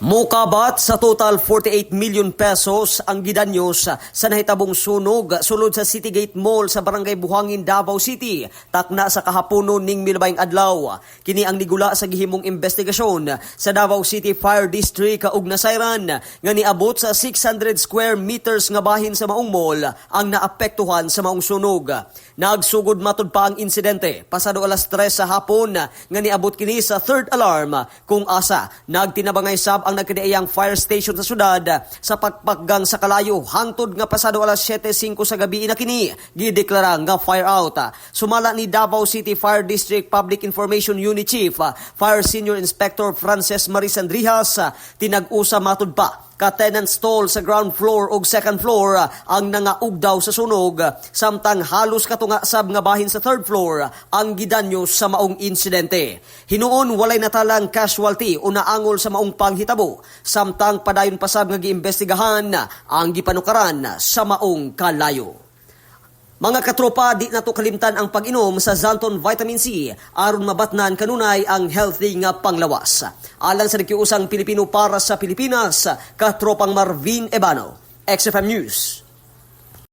Mukabat sa total 48 million pesos ang gidanyos sa nahitabong sunog sulod sa City Gate Mall sa Barangay Buhangin, Davao City, takna sa kahaponon ning milabayng adlaw. Kini ang nigula sa gihimong investigasyon sa Davao City Fire District ug nasayran nga niabot sa 600 square meters nga bahin sa maong mall ang naapektuhan sa maong sunog. Nagsugod matud pa ang insidente pasado alas 3 sa hapon nga niabot kini sa third alarm kung asa nagtinabangay sab ang nagkadaiyang fire station sa syudad sa pagpaggang sa kalayo hangtod nga pasado alas 7:05 sa gabi na kini gideklara nga fire out. Sumala ni Davao City Fire District Public Information Unit Chief Fire Senior Inspector Frances Marisandrihas, tinag-usa matud pa ka tenant stall sa ground floor ug second floor ang nangaugdaw sa sunog, samtang halos katunga sab nga bahin sa third floor ang gidanyo sa maong insidente. Hinuon walay natalang casualty o naangol sa maong panghitabo, samtang padayon pasab nga giimbestigahan ang gipanukaran sa maong kalayo. Mga katropa, di nato kalimtan ang pag-inom sa Zanton Vitamin C aron mabatnan kanunay ang healthy nga panglawas. Alang sa nakiusang Pilipino para sa Pilipinas, katropang Marvin Ebano, XFM News.